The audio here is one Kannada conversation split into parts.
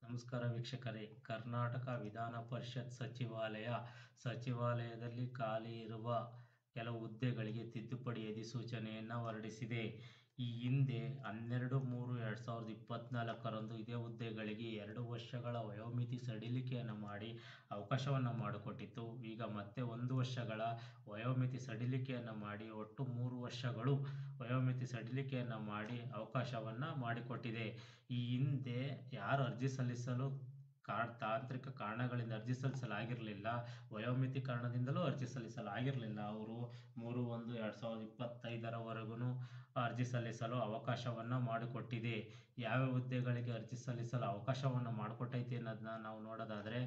ನಮಸ್ಕಾರ ವೀಕ್ಷಕರೇ. ಕರ್ನಾಟಕ ವಿಧಾನ ಪರಿಷತ್ ಸಚಿವಾಲಯದಲ್ಲಿ ಖಾಲಿ ಇರುವ ಕೆಲವು ಹುದ್ದೆಗಳಿಗೆ ತಿದ್ದುಪಡಿ ಅಧಿಸೂಚನೆಯನ್ನು ಹೊರಡಿಸಿದೆ. ಈ ಹಿಂದೆ 12/3/2024 ಇದೇ ಹುದ್ದೆಗಳಿಗೆ 2 ವರ್ಷಗಳ ವಯೋಮಿತಿ ಸಡಿಲಿಕೆಯನ್ನು ಮಾಡಿ ಅವಕಾಶವನ್ನು ಮಾಡಿಕೊಟ್ಟಿತ್ತು. ಈಗ ಮತ್ತೆ 1 ವರ್ಷಗಳ ವಯೋಮಿತಿ ಸಡಿಲಿಕೆಯನ್ನು ಮಾಡಿ ಒಟ್ಟು 3 ವರ್ಷಗಳು ವಯೋಮಿತಿ ಸಡಿಲಿಕೆಯನ್ನು ಮಾಡಿ ಅವಕಾಶವನ್ನು ಮಾಡಿಕೊಟ್ಟಿದೆ. ಈ ಹಿಂದೆ ಯಾರು ಅರ್ಜಿ ಸಲ್ಲಿಸಲು ತಾಂತ್ರಿಕ ಕಾರಣಗಳಿಂದ ಅರ್ಜಿ ಸಲ್ಲಿಸಲಾಗಿರಲಿಲ್ಲ, ವಯೋಮಿತಿ ಕಾರಣದಿಂದಲೂ ಅರ್ಜಿ ಸಲ್ಲಿಸಲಾಗಿರಲಿಲ್ಲ, ಅವರು 3/1/2025 ಅರ್ಜಿ ಸಲ್ಲಿಸಲು ಅವಕಾಶವನ್ನು ಮಾಡಿಕೊಟ್ಟಿದೆ. ಯಾವ ಹುದ್ದೆಗಳಿಗೆ ಅರ್ಜಿ ಸಲ್ಲಿಸಲು ಅವಕಾಶವನ್ನು ಮಾಡಿಕೊಟ್ಟೈತೆ ಅನ್ನೋದನ್ನ ನಾವು ನೋಡೋದಾದರೆ,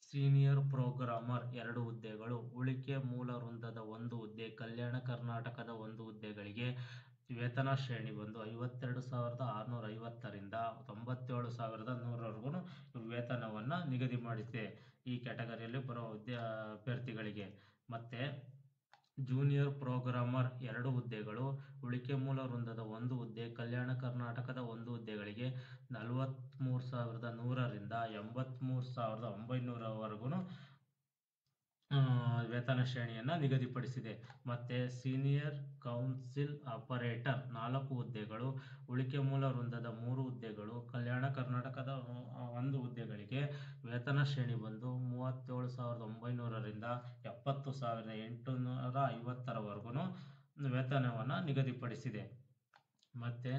ಸೀನಿಯರ್ ಪ್ರೋಗ್ರಾಮರ್ 2 ಹುದ್ದೆಗಳು, ಉಳಿಕೆ ಮೂಲ ವೃಂದದ 1 ಹುದ್ದೆ, ಕಲ್ಯಾಣ ಕರ್ನಾಟಕದ 1 ಹುದ್ದೆಗಳಿಗೆ ವೇತನ ಶ್ರೇಣಿ ಬಂದು 52,650 ರಿಂದ 97,100 ವೇತನವನ್ನು ನಿಗದಿ ಮಾಡಿದೆ ಈ ಕ್ಯಾಟಗರಿಯಲ್ಲಿ ಬರೋ ಅಭ್ಯರ್ಥಿಗಳಿಗೆ. ಮತ್ತೆ ಜೂನಿಯರ್ ಪ್ರೋಗ್ರಾಮರ್ 2 ಹುದ್ದೆಗಳು, ಉಳಿಕೆ ಮೂಲ ವೃಂದದ 1 ಹುದ್ದೆ, ಕಲ್ಯಾಣ ಕರ್ನಾಟಕದ 1 ಹುದ್ದೆಗಳಿಗೆ 43,100 ರಿಂದ 83,900 ವೇತನ ಶ್ರೇಣಿಯನ್ನು ನಿಗದಿಪಡಿಸಿದೆ. ಮತ್ತೆ ಸೀನಿಯರ್ ಕೌನ್ಸಿಲ್ ಆಪರೇಟರ್ 4 ಹುದ್ದೆಗಳು, ಉಳಿಕೆ ಮೂಲ ವೃಂದದ 3 ಹುದ್ದೆಗಳು, ಕಲ್ಯಾಣ ಕರ್ನಾಟಕದ 1 ಹುದ್ದೆಗಳಿಗೆ ವೇತನ ಶ್ರೇಣಿ ಬಂದು 37,900 ರಿಂದ 70,850 ವೇತನವನ್ನು ನಿಗದಿಪಡಿಸಿದೆ. ಮತ್ತೆ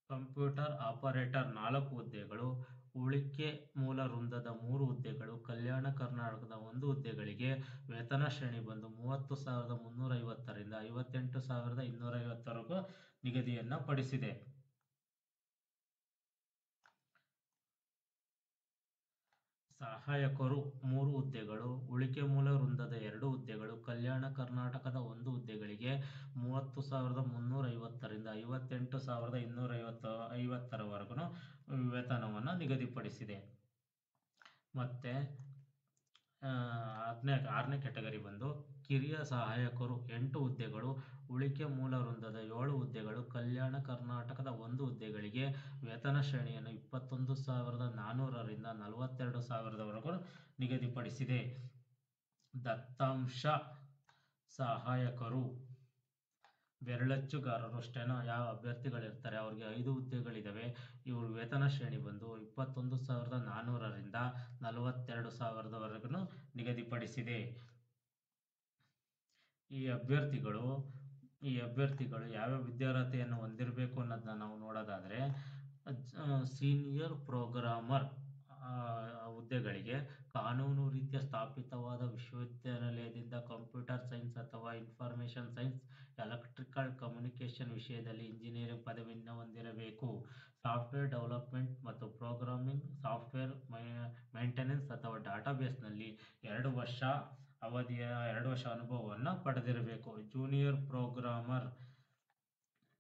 ಕಂಪ್ಯೂಟರ್ ಆಪರೇಟರ್ 4 ಹುದ್ದೆಗಳು, ಉಳಿಕೆ ಮೂಲ ವೃಂದದ 3 ಹುದ್ದೆಗಳು, ಕಲ್ಯಾಣ ಕರ್ನಾಟಕದ 1 ಹುದ್ದೆಗಳಿಗೆ ವೇತನ ಶ್ರೇಣಿ ಬಂದು 30,350 ರಿಂದ 58,250 ನಿಗದಿಯನ್ನು ಪಡಿಸಿದೆ. ಸಹಾಯಕರು 3 ಹುದ್ದೆಗಳು, ಉಳಿಕೆ ಮೂಲ ವೃಂದದ 2 ಹುದ್ದೆಗಳು, ಕಲ್ಯಾಣ ಕರ್ನಾಟಕದ 1 ಹುದ್ದೆಗಳಿಗೆ 30,350 ರಿಂದ 58,250 ವೇತನವನ್ನು ನಿಗದಿಪಡಿಸಿದೆ. ಮತ್ತೆ 6ನೇ ಕ್ಯಾಟಗರಿ ಬಂದು ಕಿರಿಯ ಸಹಾಯಕರು 8 ಹುದ್ದೆಗಳು, ಉಳಿಕೆ ಮೂಲ ವೃಂದದ 7 ಹುದ್ದೆಗಳು, ಕಲ್ಯಾಣ ಕರ್ನಾಟಕದ 1 ಹುದ್ದೆಗಳಿಗೆ ವೇತನ ಶ್ರೇಣಿಯನ್ನು 21,400 ರಿಂದ 42,000 ನಿಗದಿಪಡಿಸಿದೆ. ದತ್ತಾಂಶ ಸಹಾಯಕರು ಬೆರಳಚ್ಚುಗಾರರು ಸ್ಟೆನೋ ಯಾವ ಅಭ್ಯರ್ಥಿಗಳಿರ್ತಾರೆ ಅವ್ರಿಗೆ 5 ಹುದ್ದೆಗಳಿದ್ದಾವೆ. ಇವ್ರ ವೇತನ ಶ್ರೇಣಿ ಬಂದು 21,400 ರಿಂದ 42,000 ನಿಗದಿಪಡಿಸಿದೆ. ಈ ಅಭ್ಯರ್ಥಿಗಳು ಯಾವ್ಯಾವ ವಿದ್ಯಾರ್ಹತೆಯನ್ನು ಹೊಂದಿರಬೇಕು ಅನ್ನೋದನ್ನ ನಾವು ನೋಡೋದಾದರೆ, ಸೀನಿಯರ್ ಪ್ರೋಗ್ರಾಮರ್ ಹುದ್ದೆಗಳಿಗೆ ಕಾನೂನು ರೀತಿಯ ಸ್ಥಾಪಿತವಾದ ವಿಶ್ವವಿದ್ಯಾನಿಲಯದಿಂದ ಕಂಪ್ಯೂಟರ್ ಸೈನ್ಸ್ ಅಥವಾ ಇನ್ಫಾರ್ಮೇಷನ್ ಸೈನ್ಸ್, ಎಲೆಕ್ಟ್ರಿಕಲ್ ಕಮ್ಯುನಿಕೇಷನ್ ವಿಷಯದಲ್ಲಿ ಇಂಜಿನಿಯರಿಂಗ್ ಪದವಿಯನ್ನು ಹೊಂದಿರಬೇಕು. ಸಾಫ್ಟ್ವೇರ್ ಡೆವಲಪ್ಮೆಂಟ್ ಮತ್ತು ಪ್ರೋಗ್ರಾಮಿಂಗ್, ಸಾಫ್ಟ್ವೇರ್ ಮೇಂಟೆನೆನ್ಸ್ ಅಥವಾ ಡಾಟಾಬೇಸ್ನಲ್ಲಿ 2 ವರ್ಷ ಅವಧಿಯ 2 ವರ್ಷ ಅನುಭವವನ್ನು ಪಡೆದಿರಬೇಕು. ಜೂನಿಯರ್ ಪ್ರೋಗ್ರಾಮರ್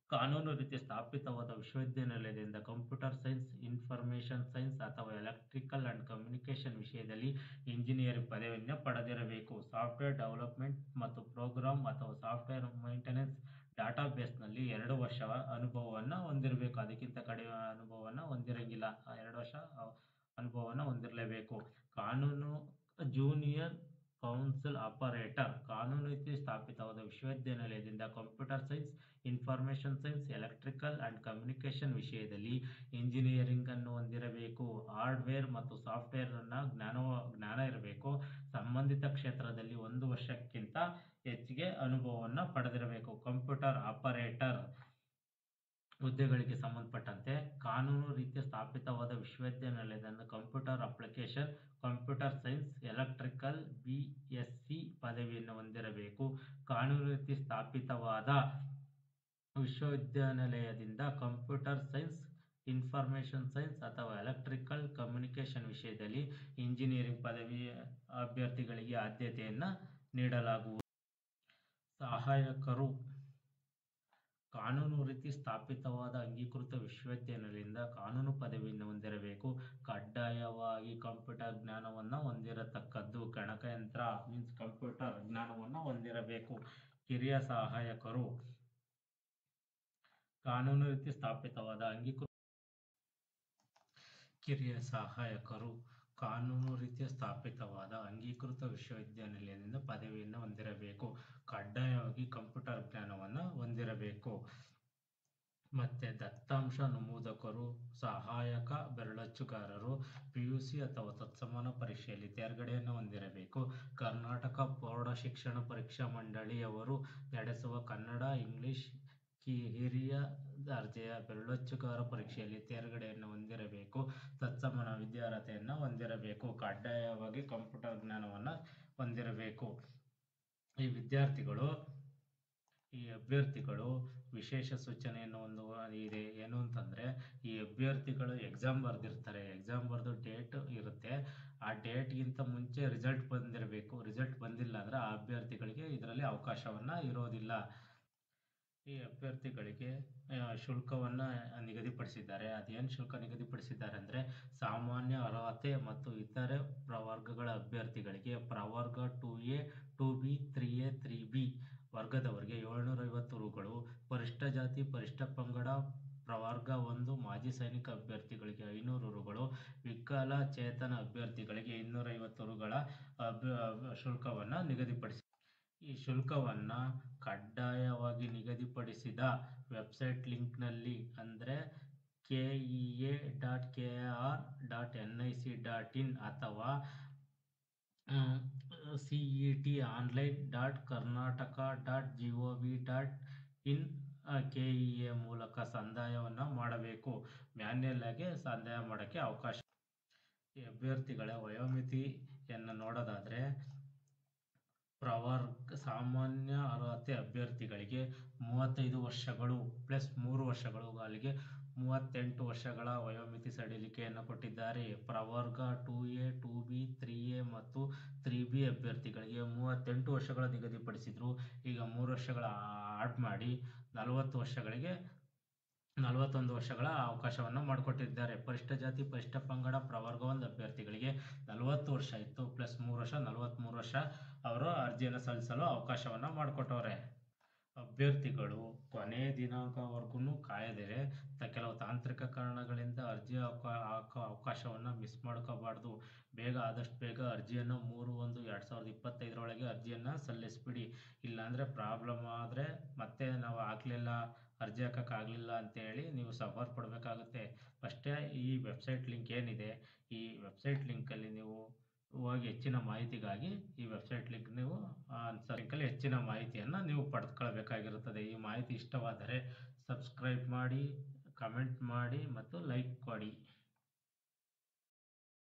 ಕಾನೂನು ರೀತಿಯ ಸ್ಥಾಪಿತವಾದ ವಿಶ್ವವಿದ್ಯಾನಿಲಯದಿಂದ ಕಂಪ್ಯೂಟರ್ ಸೈನ್ಸ್, ಇನ್ಫಾರ್ಮೇಷನ್ ಸೈನ್ಸ್ ಅಥವಾ ಎಲೆಕ್ಟ್ರಿಕಲ್ ಅಂಡ್ ಕಮ್ಯುನಿಕೇಷನ್ ವಿಷಯದಲ್ಲಿ ಇಂಜಿನಿಯರಿಂಗ್ ಪದವಿಯನ್ನು ಪಡೆದಿರಬೇಕು. ಸಾಫ್ಟ್ವೇರ್ ಡೆವಲಪ್ಮೆಂಟ್ ಮತ್ತು ಪ್ರೋಗ್ರಾಮ್ ಅಥವಾ ಸಾಫ್ಟ್ವೇರ್ ಮೇಂಟೆನೆನ್ಸ್ ಡಾಟಾಬೇಸ್ನಲ್ಲಿ 2 ವರ್ಷ ಅನುಭವವನ್ನು ಹೊಂದಿರಬೇಕು. ಅದಕ್ಕಿಂತ ಕಡಿಮೆ ಅನುಭವವನ್ನು ಹೊಂದಿರಂಗಿಲ್ಲ. 2 ವರ್ಷ ಅನುಭವವನ್ನು ಹೊಂದಿರಲೇಬೇಕು. ಜೂನಿಯರ್ ಕೌನ್ಸಿಲ್ ಆಪರೇಟರ್ ಕಾನೂನು ರೀತಿ ಸ್ಥಾಪಿತವಾದ ವಿಶ್ವವಿದ್ಯಾನಿಲಯದಿಂದ computer science, information science, electrical and communication ವಿಷಯದಲ್ಲಿ ಇಂಜಿನಿಯರಿಂಗ್ ಅನ್ನು ಹೊಂದಿರಬೇಕು. ಹಾರ್ಡ್ವೇರ್ ಮತ್ತು ಸಾಫ್ಟ್ವೇರ್ ಜ್ಞಾನ ಇರಬೇಕು. ಸಂಬಂಧಿತ ಕ್ಷೇತ್ರದಲ್ಲಿ 1 ವರ್ಷಕ್ಕಿಂತ ಹೆಚ್ಚಿಗೆ ಅನುಭವವನ್ನು ಪಡೆದಿರಬೇಕು. ಕಂಪ್ಯೂಟರ್ ಆಪರೇಟರ್ ಹುದ್ದೆಗಳಿಗೆ ಸಂಬಂಧಪಟ್ಟಂತೆ ಕಾನೂನು ರೀತಿಯ ಸ್ಥಾಪಿತವಾದ ವಿಶ್ವವಿದ್ಯಾನಿಲಯದಿಂದ computer application, computer science, electrical BSc ಪದವಿಯನ್ನು ಹೊಂದಿರಬೇಕು. ಕಾನೂನು ರೀತಿ ಸ್ಥಾಪಿತವಾದ ವಿಶ್ವವಿದ್ಯಾನಿಲಯದಿಂದ ಕಂಪ್ಯೂಟರ್ ಸೈನ್ಸ್, ಇನ್ಫಾರ್ಮೇಷನ್ ಸೈನ್ಸ್ ಅಥವಾ ಎಲೆಕ್ಟ್ರಿಕಲ್ ಕಮ್ಯುನಿಕೇಷನ್ ವಿಷಯದಲ್ಲಿ ಇಂಜಿನಿಯರಿಂಗ್ ಪದವಿ ಅಭ್ಯರ್ಥಿಗಳಿಗೆ ಆದ್ಯತೆಯನ್ನು ನೀಡಲಾಗುವುದು. ಸಹಾಯಕರು ಕಾನೂನು ರೀತಿ ಸ್ಥಾಪಿತವಾದ ಅಂಗೀಕೃತ ವಿಶ್ವವಿದ್ಯಾನಿಲಯದಿಂದ ಕಾನೂನು ಪದವಿಯನ್ನು ಹೊಂದಿರಬೇಕು. ಕಡ್ಡಾಯವಾಗಿ ಕಂಪ್ಯೂಟರ್ ಜ್ಞಾನವನ್ನು ಹೊಂದಿರತಕ್ಕದ್ದು. ಗಣಕಯಂತ್ರ ಕಂಪ್ಯೂಟರ್ ಜ್ಞಾನವನ್ನು ಹೊಂದಿರಬೇಕು. ಕಿರಿಯ ಸಹಾಯಕರು ಕಾನೂನು ರೀತಿ ಸ್ಥಾಪಿತವಾದ ಕಿರಿಯ ಸಹಾಯಕರು ಕಾನೂನು ರೀತ್ಯ ಸ್ಥಾಪಿತವಾದ ಅಂಗೀಕೃತ ವಿಶ್ವವಿದ್ಯಾನಿಲಯದಿಂದ ಪದವಿಯನ್ನು ಹೊಂದಿರಬೇಕು. ಕಡ್ಡಾಯವಾಗಿ ಕಂಪ್ಯೂಟರ್ ಜ್ಞಾನವನ್ನು ಹೊಂದಿರಬೇಕು. ಮತ್ತು ದತ್ತಾಂಶ ನಮೂದಕರು, ಸಹಾಯಕ ಬೆರಳಚ್ಚುಗಾರರು PUC ಅಥವಾ ತತ್ಸಮಾನ ಪರೀಕ್ಷೆಯಲ್ಲಿ ತೇರ್ಗಡೆಯನ್ನು ಹೊಂದಿರಬೇಕು. ಕರ್ನಾಟಕ ಪ್ರೌಢ ಶಿಕ್ಷಣ ಪರೀಕ್ಷಾ ಮಂಡಳಿಯವರು ನಡೆಸುವ ಕನ್ನಡ, ಇಂಗ್ಲಿಷ್ ಹಿರಿಯ ದರ್ಜೆಯ ಬೆರಳಚ್ಚುಗಾರ ಪರೀಕ್ಷೆಯಲ್ಲಿ ತೇರ್ಗಡೆಯನ್ನು ಹೊಂದಿರಬೇಕು. ತತ್ಸಮಾನ ವಿದ್ಯಾರ್ಹತೆಯನ್ನು ಹೊಂದಿರಬೇಕು. ಕಡ್ಡಾಯವಾಗಿ ಕಂಪ್ಯೂಟರ್ ಜ್ಞಾನವನ್ನು ಹೊಂದಿರಬೇಕು. ಈ ಅಭ್ಯರ್ಥಿಗಳು ವಿಶೇಷ ಸೂಚನೆಯನ್ನು ಇದೆ. ಏನು ಅಂತಂದರೆ, ಈ ಅಭ್ಯರ್ಥಿಗಳು ಎಕ್ಸಾಮ್ ಬರೆದಿರ್ತಾರೆ. ಎಕ್ಸಾಮ್ ಬರೆದು ಡೇಟ್ ಇರುತ್ತೆ. ಆ ಡೇಟ್ಗಿಂತ ಮುಂಚೆ ರಿಸಲ್ಟ್ ಬಂದಿರಬೇಕು. ರಿಸಲ್ಟ್ ಬಂದಿಲ್ಲ ಅಂದರೆ ಆ ಅಭ್ಯರ್ಥಿಗಳಿಗೆ ಇದರಲ್ಲಿ ಅವಕಾಶವನ್ನು ಇರೋದಿಲ್ಲ. ಈ ಅಭ್ಯರ್ಥಿಗಳಿಗೆ ಶುಲ್ಕವನ್ನು ನಿಗದಿಪಡಿಸಿದ್ದಾರೆ. ಅದೇನು ಶುಲ್ಕ ನಿಗದಿಪಡಿಸಿದ್ದಾರೆ ಅಂದರೆ, ಸಾಮಾನ್ಯ ಅರ್ಹತೆ ಮತ್ತು ಇತರೆ ಪ್ರವರ್ಗಗಳ ಅಭ್ಯರ್ಥಿಗಳಿಗೆ ಪ್ರವರ್ಗ 2A, 2B, 3A, 3B ವರ್ಗದವರಿಗೆ 750 ರುಗಳು, ಪರಿಶಿಷ್ಟ ಜಾತಿ ಪರಿಶಿಷ್ಟ ಪಂಗಡ ಪ್ರವರ್ಗ 1 ಮಾಜಿ ಸೈನಿಕ ಅಭ್ಯರ್ಥಿಗಳಿಗೆ 500 ರುಗಳು, ವಿಕಲಚೇತನ ಅಭ್ಯರ್ಥಿಗಳಿಗೆ 250 ರುಗಳ ಶುಲ್ಕವನ್ನು ನಿಗದಿಪಡಿಸಿದೆ. ಈ ಶುಲ್ಕವನ್ನು ಕಡ್ಡಾಯವಾಗಿ ನಿಗದಿಪಡಿಸಿದ ವೆಬ್ಸೈಟ್ ಲಿಂಕ್ನಲ್ಲಿ ಅಂದರೆ kea.kar.nic.in ಅಥವಾ cetonline.karnataka.gov.in KEA ಮೂಲಕ ಸಂದಾಯವನ್ನು ಮಾಡಬೇಕು. ಮ್ಯಾನ್ಯಲ್ ಆಗಿ ಸಂದಾಯ ಮಾಡೋಕ್ಕೆ ಅವಕಾಶ. ಈ ಅಭ್ಯರ್ಥಿಗಳ ವಯೋಮಿತಿಯನ್ನು ನೋಡೋದಾದರೆ, ಸಾಮಾನ್ಯ ಅರ್ಹತೆ ಅಭ್ಯರ್ಥಿಗಳಿಗೆ 35 ವರ್ಷಗಳು ಪ್ಲಸ್ 3 ವರ್ಷಗಳು, ಅಲ್ಲಿಗೆ 38 ವರ್ಷಗಳ ವಯೋಮಿತಿ ಸಡಿಲಿಕೆಯನ್ನು ಕೊಟ್ಟಿದ್ದಾರೆ. ಪ್ರವರ್ಗ 2A, 2B, 3A ಮತ್ತು 3B ಅಭ್ಯರ್ಥಿಗಳಿಗೆ 38 ವರ್ಷಗಳ ನಿಗದಿಪಡಿಸಿದ್ರು. ಈಗ 3 ವರ್ಷಗಳ ಆಡ್ ಮಾಡಿ 41 ವರ್ಷಗಳ ಅವಕಾಶವನ್ನು ಮಾಡಿಕೊಟ್ಟಿದ್ದಾರೆ. ಪರಿಶಿಷ್ಟ ಜಾತಿ ಪರಿಶಿಷ್ಟ ಪಂಗಡ ಪ್ರವರ್ಗ 1 ಅಭ್ಯರ್ಥಿಗಳಿಗೆ 40 ವರ್ಷ ಇತ್ತು, ಪ್ಲಸ್ 3 ವರ್ಷ 43 ವರ್ಷ ಅವರು ಅರ್ಜಿಯನ್ನು ಸಲ್ಲಿಸಲು ಅವಕಾಶವನ್ನು ಮಾಡಿಕೊಟ್ಟವ್ರೆ. ಅಭ್ಯರ್ಥಿಗಳು ಕೊನೆ ದಿನಾಂಕವರೆಗೂ ಕಾಯದೆ ಕೆಲವು ತಾಂತ್ರಿಕ ಕಾರಣಗಳಿಂದ ಅರ್ಜಿ ಹಾಕೋ ಅವಕಾಶವನ್ನು ಮಿಸ್ ಮಾಡ್ಕೋಬಾರ್ದು. ಆದಷ್ಟು ಬೇಗ ಅರ್ಜಿಯನ್ನು 3/1/2025 ಅರ್ಜಿಯನ್ನು ಸಲ್ಲಿಸ್ಬಿಡಿ. ಇಲ್ಲಾಂದರೆ ಪ್ರಾಬ್ಲಮ್ ಆದರೆ ಮತ್ತೆ ನಾವು ಅರ್ಜಿ ಹಾಕೋಕ್ಕಾಗಲಿಲ್ಲ ಅಂತೇಳಿ ನೀವು ಸಫರ್ ಪಡಬೇಕಾಗುತ್ತೆ. ಫಸ್ಟೇ ಈ ವೆಬ್ಸೈಟ್ ಲಿಂಕ್ ಏನಿದೆ, ಈ ವೆಬ್ಸೈಟ್ ಲಿಂಕಲ್ಲಿ ನೀವು ಹೋಗಿ ಹೆಚ್ಚಿನ ಮಾಹಿತಿಗಾಗಿ ಈ ವೆಬ್ಸೈಟ್ ಲಿಂಕಲ್ಲಿ ಹೆಚ್ಚಿನ ಮಾಹಿತಿಯನ್ನು ನೀವು ಪಡೆದುಕೊಳ್ಬೇಕಾಗಿರುತ್ತದೆ. ಈ ಮಾಹಿತಿ ಇಷ್ಟವಾದರೆ ಸಬ್ಸ್ಕ್ರೈಬ್ ಮಾಡಿ, ಕಮೆಂಟ್ ಮಾಡಿ ಮತ್ತು ಲೈಕ್ ಕೊಡಿ.